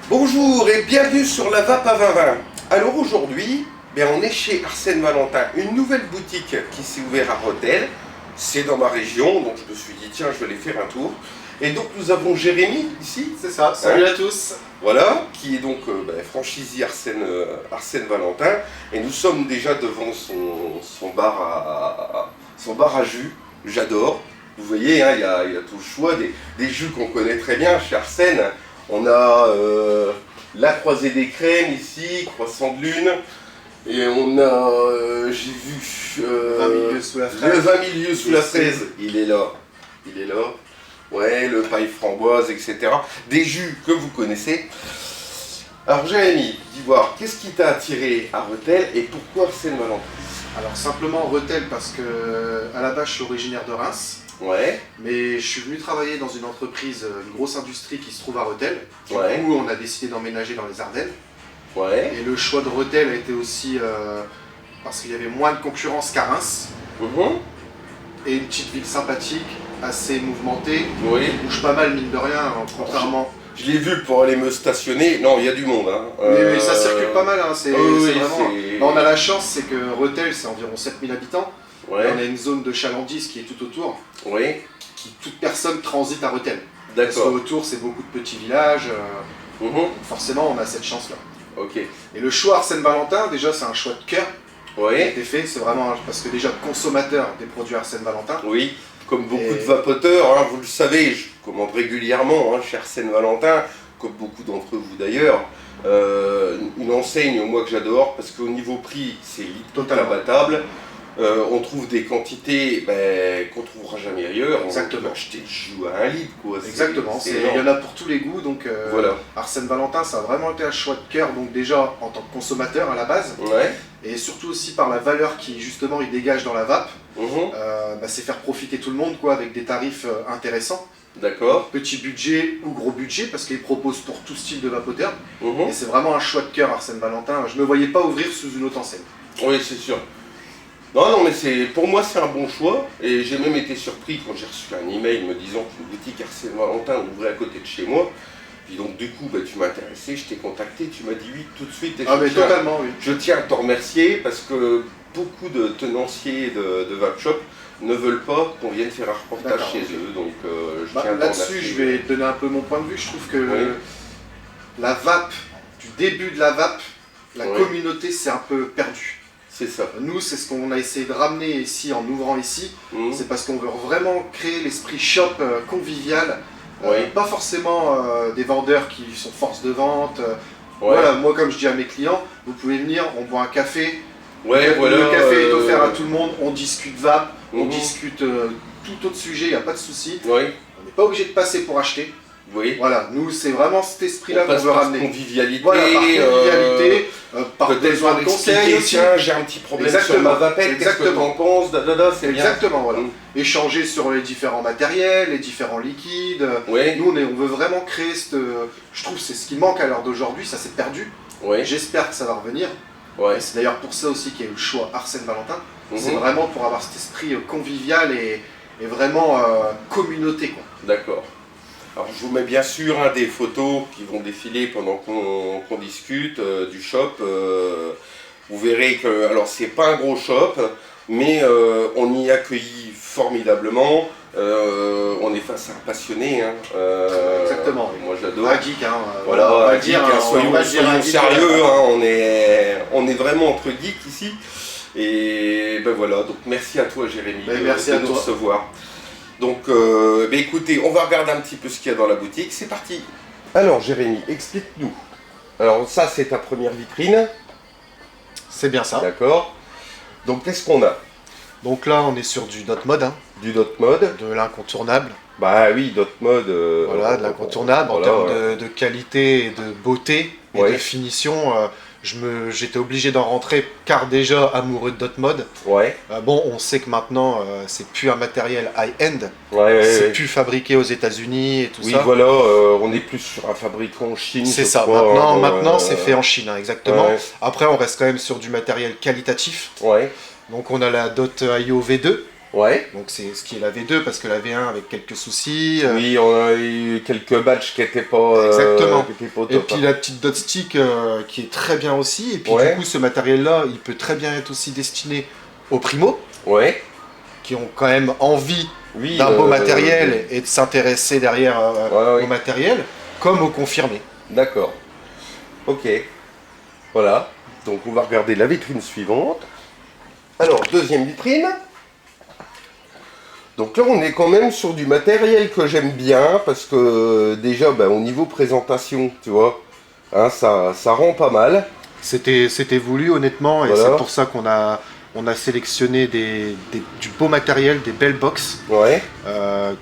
Bonjour et bienvenue sur la Vape à 2020. Alors aujourd'hui, on est chez Arsène Valentin, une nouvelle boutique qui s'est ouverte à Rethel. C'est dans ma région, donc je me suis dit tiens, je vais aller faire un tour. Et donc nous avons Jérémy ici. C'est ça, salut à tous. Voilà, qui est donc franchisé Arsène Valentin. Et nous sommes déjà devant son bar à jus. J'adore. Vous voyez, hein, il y a tout le choix des jus qu'on connaît très bien chez Arsène. On a la croisée des crèmes ici, croissant de lune. Et on a, j'ai vu 20 milieux sous la fraise. Le 20 milieux sous la fraise. Il est là. Ouais, le paille framboise, etc. Des jus que vous connaissez. Alors Jérémy, dis voir, qu'est-ce qui t'a attiré à Rethel et pourquoi Arsène Valentin? Alors simplement Rethel parce que à la base je suis originaire de Reims. Ouais. Mais je suis venu travailler dans une entreprise, une grosse industrie qui se trouve à Rethel. Du Ouais. coup on a décidé d'emménager dans les Ardennes. Ouais. Et le choix de Rethel a été aussi parce qu'il y avait moins de concurrence qu'à Reims. Mhm. Et une petite ville sympathique, assez mouvementée. Oui. Qui bouge pas mal mine de rien, hein, contrairement... Je l'ai vu pour aller me stationner. Non, il y a du monde. Hein. Oui, ça circule pas mal, hein. C'est oui, vraiment... c'est- Là, on a la chance, c'est que Rethel c'est environ 7000 habitants. Ouais. On a une zone de chalandise qui est tout autour, Oui. qui toute personne transite à Rethel. Parce D'accord. qu'autour c'est beaucoup de petits villages, Mhm. donc forcément on a cette chance là. Ok. Et le choix Arsène Valentin, déjà c'est un choix de cœur qui a Oui. été fait, c'est vraiment parce que déjà consommateur des produits Arsène Valentin. Oui. Comme beaucoup Et- de vapoteurs, hein, vous le savez, je commande régulièrement chez Arsène Valentin, comme beaucoup d'entre vous d'ailleurs. Une enseigne moi que j'adore parce qu'au niveau prix c'est Totalement. imbattable. On trouve des quantités qu'on trouvera jamais ailleurs. Exactement. On peut acheter le jus à 1 litre quoi. Exactement, C'est il y énorme. en a pour tous les goûts, donc Voilà. Arsène Valentin ça a vraiment été un choix de cœur, donc déjà en tant que consommateur à la base, Ouais. et surtout aussi par la valeur qui justement il dégage dans la vape, Mhm. c'est faire profiter tout le monde quoi, avec des tarifs intéressants. D'accord. Petit budget ou gros budget parce qu'il propose pour tout style de vapoteur. Mhm. Et c'est vraiment un choix de cœur Arsène Valentin. Je ne me voyais pas ouvrir sous une autre enseigne. Oui, c'est sûr. Non, mais pour moi c'est un bon choix et j'ai même été surpris quand j'ai reçu un email me disant qu'une boutique Arsène Valentin ouvrait à côté de chez moi. Puis donc du coup tu m'as intéressé, je t'ai contacté, tu m'as dit oui tout de suite. Et Ah mais totalement oui. je tiens à te remercier parce que beaucoup de tenanciers de vape shop ne veulent pas qu'on vienne faire un reportage D'accord, chez ok. eux. Donc je tiens à te Là-dessus remercier. je vais te donner un peu mon point de vue. Je trouve que Oui. la vape, du début de la vape, la Oui. communauté s'est un peu perdue. C'est ça. Nous c'est ce qu'on a essayé de ramener ici en ouvrant ici. Mhm. C'est parce qu'on veut vraiment créer l'esprit shop convivial. Oui. Pas forcément des vendeurs qui sont force de vente. Ouais. Voilà, moi comme je dis à mes clients, vous pouvez venir, on boit un café. Ouais, voilà. Le café est offert à tout le monde, on discute vape, on Mhm. discute tout autre sujet, il n'y a pas de souci. Oui. On n'est pas obligé de passer pour acheter. Oui. Voilà, nous c'est vraiment cet esprit-là On qu'on passe veut par ramener. convivialité. Voilà, par convivialité, par Peut-être besoin de conseils expliquer, aussi. tiens, j'ai un petit problème sur Exactement. ma vapette, qu'est-ce que Exactement. t'en penses, c'est bien. Exactement, voilà. Mhm. Échanger sur les différents matériels, les différents liquides. Oui, Nous on veut vraiment créer je trouve que c'est ce qui manque à l'heure d'aujourd'hui, ça s'est perdu. oui, J'espère que ça va revenir. ouais. Et c'est d'ailleurs pour ça aussi qu'il y a eu le choix Arsène Valentin. C'est Mhm. vraiment pour avoir cet esprit convivial et vraiment communauté quoi. D'accord. Alors je vous mets bien sûr des photos qui vont défiler pendant qu'on discute du shop. Vous verrez que, alors c'est pas un gros shop, mais on y accueillit formidablement. On est face à un passionné. Hein. Exactement, oui. Moi j'adore. Un geek, hein. Voilà, on va un le dire, geek, hein, soyons, on va le dire, soyons un geek, sérieux, hein, on est vraiment entre geeks ici. Et ben voilà, donc merci à toi Jérémy Ben, de, merci de à nous toi. recevoir. Donc écoutez, on va regarder un petit peu ce qu'il y a dans la boutique, c'est parti. Alors Jérémy, explique-nous. Alors ça c'est ta première vitrine, C'est bien ça. d'accord. Donc qu'est-ce qu'on a? Donc là on est sur du dot mode, hein, Du dot mode. de l'incontournable. Bah oui, dot mode. Voilà, de l'incontournable en voilà, termes ouais. de qualité et de beauté et Ouais. de finition. J'étais obligé d'en rentrer car déjà amoureux de dot mode. Ouais, Bon, on sait que maintenant c'est plus un matériel high-end, ouais, c'est ouais. plus fabriqué aux États-Unis et tout Oui, ça. voilà, on est plus sur un fabricant en Chine. C'est je ça, crois, maintenant, hein, maintenant c'est fait en Chine, hein, exactement. Ouais, Après, on reste quand même sur du matériel qualitatif. ouais, Donc, on a la Dot IO V2, Ouais. Donc c'est ce qui est la V2 parce que la V1 avec quelques soucis. Oui, on a eu quelques badges qui étaient pas, Exactement. qui étaient pas Et top, puis hein. la petite dot stick qui est très bien aussi. Et puis Ouais. du coup ce matériel-là, il peut très bien être aussi destiné aux primos Ouais. qui ont quand même envie Oui. d'un beau matériel et de s'intéresser derrière ouais. au matériel, comme aux confirmés. D'accord. Ok. Voilà. Donc on va regarder la vitrine suivante. Alors, deuxième vitrine. Donc là, on est quand même sur du matériel que j'aime bien parce que déjà, ben, au niveau présentation, tu vois, hein, ça rend pas mal. C'était voulu honnêtement et Voilà. c'est pour ça qu'on a sélectionné du beau matériel, des belles box Ouais.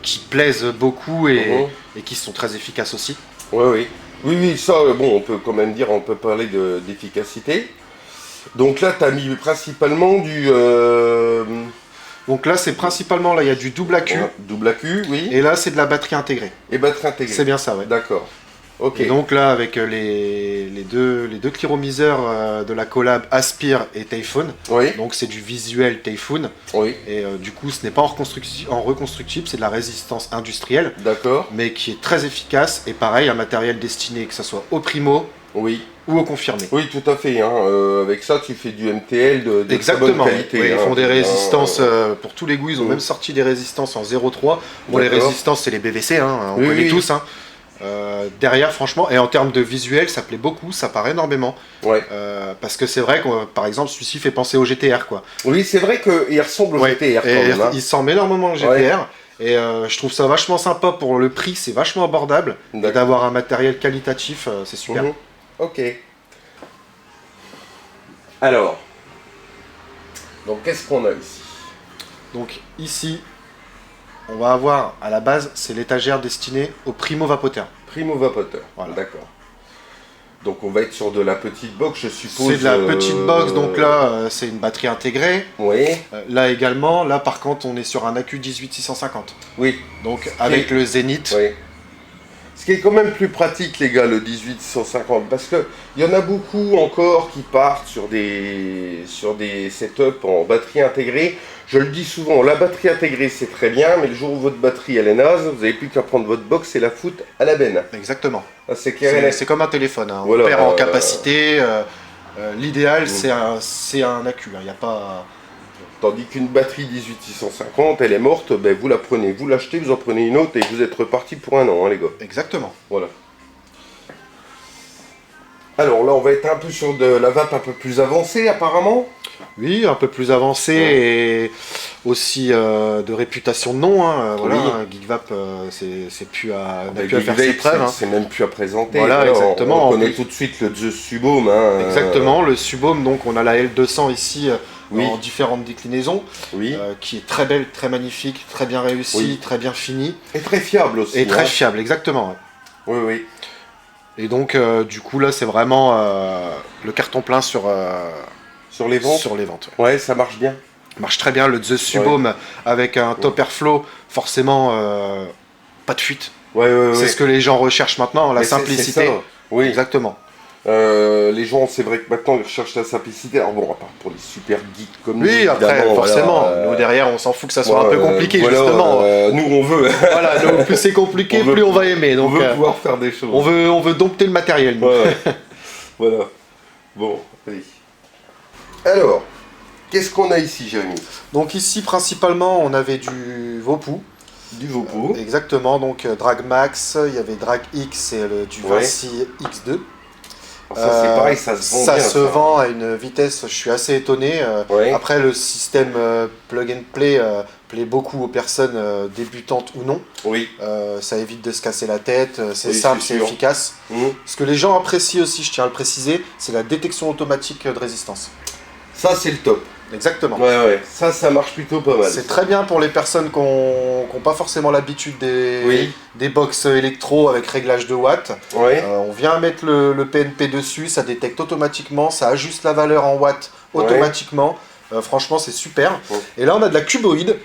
qui plaisent beaucoup et Mhm. qui sont très efficaces aussi. Ouais, oui. Oui, oui, ça, bon, on peut quand même dire, on peut parler d'efficacité. Donc là, tu as mis principalement du... Donc là c'est principalement, là il y a du double AQ ouais, double AQ, oui. et là c'est de la batterie intégrée. Et batterie intégrée. C'est bien ça, ouais. D'accord. Ok. Et donc là avec les deux cliromiseurs de la collab Aspire et Typhoon, Oui, donc c'est du visuel Typhoon oui, et du coup ce n'est pas en reconstructible, c'est de la résistance industrielle d'accord. mais qui est très efficace et pareil un matériel destiné que ce soit aux primo Oui, ou aux confirmés. oui, tout à fait. Hein. Avec ça, tu fais du MTL de très Exactement, bonne qualité. oui, ils hein. font des Hein, résistances pour tous les goûts, ils ont Mm. même sorti des résistances en 0,3. Bon, les D'accord. résistances c'est les BVC, hein, on Oui, connaît oui. tous. Hein. Derrière franchement, et en termes de visuel ça plaît beaucoup, ça part énormément. Ouais. Parce que c'est vrai que par exemple celui-ci fait penser au GTR quoi. Oui, c'est vrai qu'il ressemble au Ouais, GTR quand et même. Hein. il semble énormément au GTR. Et je trouve ça vachement sympa pour le prix, c'est vachement abordable. Et D'accord. d'avoir un matériel qualitatif, c'est super. Mhm. Ok. Alors, donc qu'est-ce qu'on a ici? Donc ici, on va avoir à la base, c'est l'étagère destinée aux primo-vapoteurs. Primo vapoteur. Voilà. D'accord. Donc on va être sur de la petite box, je suppose. C'est de la petite box, donc là c'est une batterie intégrée. Oui, Là également, là par contre on est sur un AQ 18650. oui, Donc avec le Zénith. oui. Ce qui est quand même plus pratique, les gars, le 1850, parce que il y en a beaucoup encore qui partent sur des setups en batterie intégrée. Je le dis souvent, la batterie intégrée c'est très bien, mais le jour où votre batterie elle est naze, vous n'avez plus qu'à prendre votre box et la foutre à la benne. Exactement. Ah, c'est clair et net. C'est comme un téléphone, hein. Voilà, On perd en capacité. L'idéal c'est un AQ, il n'y a pas... Tandis qu'une batterie 18650, elle est morte, ben vous la prenez, vous l'achetez, vous en prenez une autre et vous êtes reparti pour un an, hein, les gars. Exactement. Voilà. Alors là, on va être un peu sur de la vape un peu plus avancée, apparemment. Oui, un peu plus avancé et aussi de réputation de nom. Hein. Voilà, Oui. Geekvap, c'est plus à, n'a Ben, plus à faire ses Geekvape, preuves. Hein. c'est même plus à présenter. Voilà, exactement. On En connaît plus- tout de suite le The Subome. Hein, Exactement, le Subome, donc on a la L200 ici Oui. en différentes déclinaisons, Oui. qui est très belle, très magnifique, très bien réussie, Oui. très bien finie Et très fiable aussi. et très hein. fiable, exactement. Ouais. Oui, oui. Et donc du coup là c'est vraiment le carton plein sur Sur les ventes. les ventes. Ouais, ça marche bien. Marche très bien, le The Subome avec un top airflow, forcément pas de fuite. Ouais, ouais, ouais. C'est ce que les gens recherchent maintenant, la Mais c'est simplicité. ça. Oui. Exactement. Les gens, c'est vrai que maintenant ils recherchent la simplicité. Alors bon, à part pour les super geeks comme nous, Oui, après, évidemment, forcément, voilà, nous derrière, on s'en fout que ça soit bon, un peu compliqué, voilà, justement. nous, on veut. Voilà, donc plus c'est compliqué, On veut- plus on va aimer. On Donc, veut pouvoir faire des choses. on veut dompter le matériel. nous. Ouais. Voilà. Bon, allez. Alors, qu'est-ce qu'on a ici, Jérémy? Donc ici, principalement, on avait du Vopu. Du Vopo. Exactement, donc Drag Max, il y avait Drag X et du Ouais. Vinci X2. Ça, c'est pareil, ça se vend Ça bien. se vend à une vitesse, je suis assez étonné. Ouais. Après, le système plug and play plaît beaucoup aux personnes débutantes ou non. Oui. Ça évite de se casser la tête, c'est Oui, simple, c'est c'est sûr. efficace. Mmh. Ce que les gens apprécient aussi, je tiens à le préciser, c'est la détection automatique de résistance. Ça, c'est le top. Exactement. Ouais, ouais. Ça marche plutôt pas mal. C'est très bien pour les personnes qui n'ont pas forcément l'habitude Oui. des box électro avec réglage de watts. Ouais. On vient mettre le PNP dessus, ça détecte automatiquement, ça ajuste la valeur en watts automatiquement. Franchement, c'est super. Ouais. Et là, on a de la cuboïde,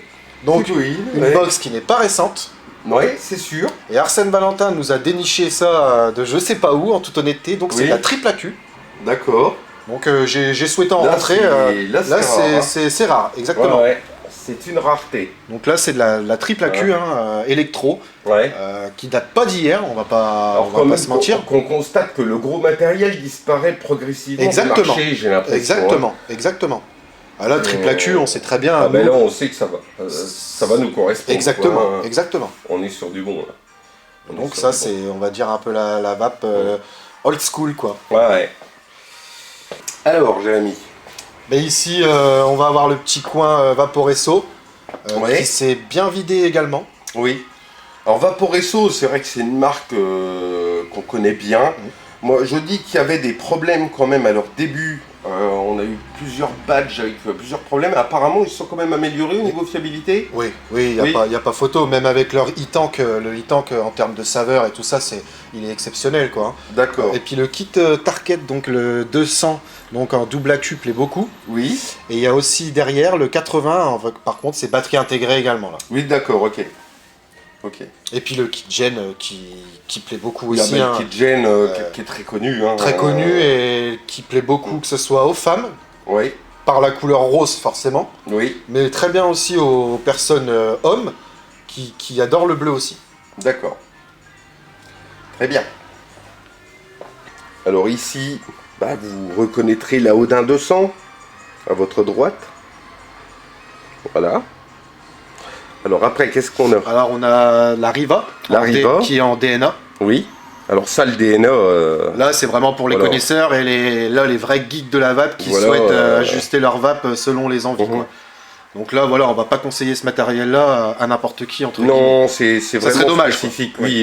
donc Cuboïde, une ouais. box qui n'est pas récente. Ouais, c'est sûr. Et Arsène Valentin nous a déniché ça de je sais pas où, en toute honnêteté. Donc c'est Oui. de la triple AQ. D'accord. Donc j'ai souhaité en Là, rentrer. c'est- là, c'est rare, hein. c'est rare, exactement. Ouais, ouais. C'est une rareté. Donc là, c'est de la triple AQ électro, Ouais. qui date pas d'hier, on va pas, Alors, on va quand pas même se mentir. qu'on constate que le gros matériel disparaît progressivement Exactement. du marché, j'ai l'impression. Exactement, exactement. Ah là, triple AQ, on sait très bien. Ah ben nous- là, on sait que ça va nous correspondre. Exactement, quoi, hein. exactement. On est sur du bon, là. On est Donc sur ça, du bon. c'est, on va dire, un peu la vape old school, quoi. Ouais. Alors, Jérémy. Mais ici, on va avoir le petit coin Vaporesso, Ouais. qui s'est bien vidé également. Oui. Alors, Vaporesso, c'est vrai que c'est une marque qu'on connaît bien. Moi, je dis qu'il y avait des problèmes quand même à leur début. On a eu plusieurs badges avec plusieurs problèmes. Apparemment, ils se sont quand même améliorés au niveau fiabilité. Oui, il n'y a, Oui. y a pas photo, même avec leur e-tank, le e-tank en termes de saveur et tout ça, il est exceptionnel, quoi. D'accord. Et puis le kit Target, donc le 200, donc en double AQ, plaît beaucoup. Oui. Et il y a aussi derrière le 80, par contre, c'est batterie intégrée également, là. Oui, d'accord, ok. Ok. Et puis le kit Gen qui plaît beaucoup Il y a aussi, le hein, kit Gen qui est très connu. Hein. très connu et qui plaît beaucoup, que ce soit aux femmes, Oui, par la couleur rose forcément, oui, mais très bien aussi aux personnes hommes qui adorent le bleu aussi. d'accord. Très bien. Alors ici, bah, vous reconnaîtrez la Odin 200 à votre droite. Voilà. Alors après, qu'est-ce qu'on a? Alors on a la Riva, La Riva. qui est en DNA. Oui. Alors ça, le DNA... Là, c'est vraiment pour les Voilà. connaisseurs et les vrais geeks de la vape qui Voilà, souhaitent ajuster leur vape selon les envies. Mhm. Quoi. Donc là, voilà, on va pas conseiller ce matériel-là à n'importe qui, entre guillemets. Non, c'est Ça vraiment serait dommage, spécifique. quoi. Oui,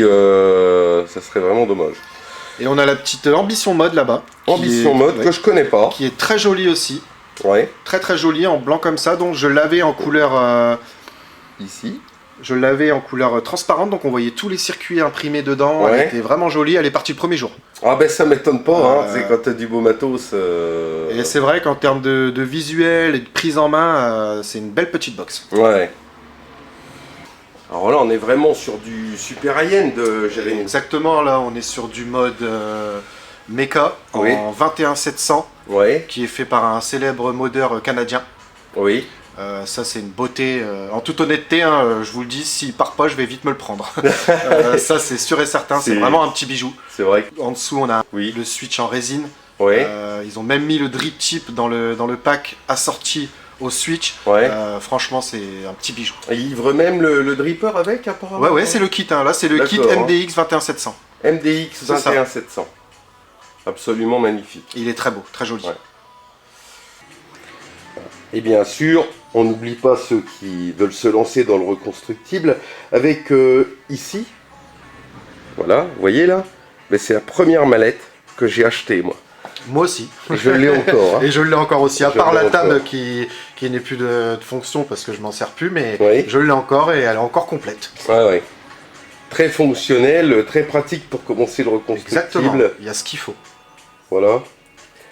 ça serait vraiment dommage. Et on a la petite Ambition Mode là-bas. Ambition Mode, que je connais pas. Qui est très jolie aussi. Ouais. Très très jolie, en blanc comme ça. Donc je l'avais en couleur... Ici. Je l'avais en couleur transparente, donc on voyait tous les circuits imprimés dedans. Ouais. Elle était vraiment jolie, elle est partie le premier jour. Ah ben ça m'étonne pas, hein. Euh, C'est quand t'as du beau matos. Et c'est vrai qu'en termes de visuel et de prise en main, c'est une belle petite box. Ouais. Alors là, on est vraiment sur du super high-end, Jérémy. Exactement, là on est sur du mode Mecha Oui. en 21700 Ouais, qui est fait par un célèbre modeur canadien. oui. Ça c'est une beauté, en toute honnêteté, hein, je vous le dis, s'il part pas je vais vite me le prendre. Ça c'est sûr et certain, c'est C'est- vraiment un petit bijou. C'est vrai que... En dessous on a Oui. le switch en résine. Ouais, Ils ont même mis le drip tip dans le pack assorti au switch. ouais. Franchement c'est un petit bijou. Et il livre même le dripper avec, apparemment. Ouais c'est le kit, hein. Là c'est le kit D'accord, hein. MDX 21700. MDX C'est ça. 21700. Absolument magnifique. Il est très beau, très joli. Ouais. Et bien sûr, on n'oublie pas ceux qui veulent se lancer dans le reconstructible avec ici, voilà, vous voyez là, mais c'est la première mallette que j'ai achetée moi. Moi aussi. Et je l'ai encore. Hein. Et je l'ai encore aussi, à Je part l'ai la table encore. qui n'est plus de fonction parce que je m'en sers plus, mais Oui. je l'ai encore et elle est encore complète. Ouais, ouais. Très fonctionnel, très pratique pour commencer le reconstructible. Exactement, il y a ce qu'il faut. Voilà.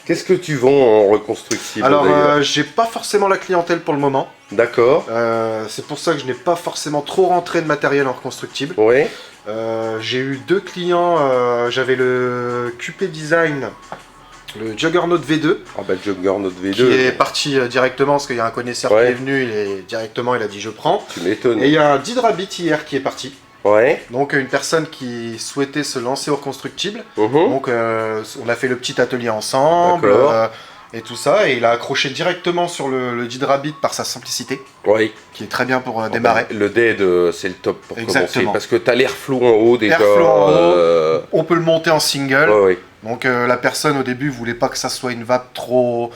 Qu'est-ce que tu vends en reconstructible Alors, d'ailleurs j'ai pas forcément la clientèle pour le moment. D'accord. C'est pour ça que je n'ai pas forcément trop rentré de matériel en reconstructible. Ouais. J'ai eu deux clients, j'avais le QP Design, le Juggernaut V2, Ah bah Juggernaut V2. qui est parti directement parce qu'il y a un connaisseur Ouais. qui est venu, il a dit je prends. Tu m'étonnes. Et il y a un Didrabit hier qui est parti. Ouais. Donc une personne qui souhaitait se lancer au reconstructible. Mhm. Donc on a fait le petit atelier ensemble D'accord. et tout ça. Et il a accroché directement sur le Didrabit par sa simplicité, Ouais. qui est très bien pour démarrer. Le dead, c'est le top pour Exactement. commencer. Parce que t'as l'airflow en haut déjà. Airflow en haut. euh, On peut le monter en single. Ouais, ouais. Donc la personne au début voulait pas que ça soit une vape trop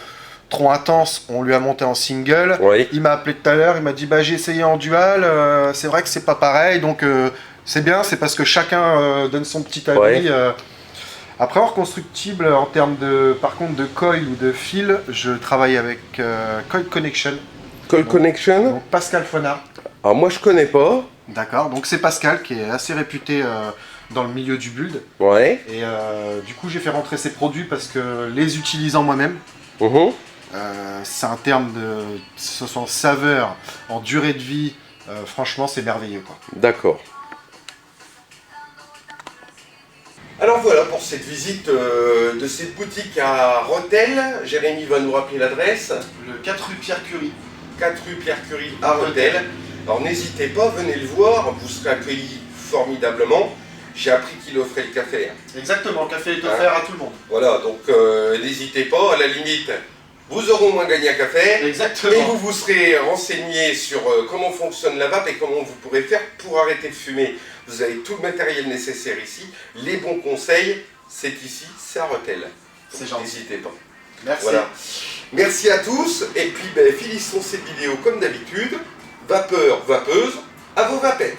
intense. On lui a monté en single. Ouais. Il m'a appelé tout à l'heure, il m'a dit bah j'ai essayé en dual, c'est vrai que c'est pas pareil, donc c'est bien, c'est parce que chacun donne son petit avis. Ouais. Après en reconstructible, en termes par contre de coil ou de fil, je travaille avec Coil Connection, Call Connection. donc Pascal Fonard. Alors moi je connais pas. D'accord, donc c'est Pascal qui est assez réputé dans le milieu du build. Ouais. Et du coup j'ai fait rentrer ses produits parce que les utilisant moi-même, Mhm. c'est un terme de ce sont en saveur, en durée de vie, franchement c'est merveilleux quoi. D'accord. Alors voilà pour cette visite de cette boutique à Rethel. Jérémy va nous rappeler l'adresse. Le 4 rue Pierre Curie. 4 rue Pierre Curie à Rethel. Alors n'hésitez pas, venez le voir, vous serez accueillis formidablement. J'ai appris qu'il offrait le café. Exactement, le café est offert à tout le monde. Voilà, donc n'hésitez pas, à la limite, vous aurez au moins gagné un café. Exactement. Et vous vous serez renseigné sur comment fonctionne la vape et comment vous pourrez faire pour arrêter de fumer. Vous avez tout le matériel nécessaire ici. Les bons conseils, c'est ici, c'est à Rethel. C'est gentil. N'hésitez pas. Merci. Voilà. Merci à tous. Et puis, finissons cette vidéo comme d'habitude. Vapeur, vapeuse, à vos vapettes.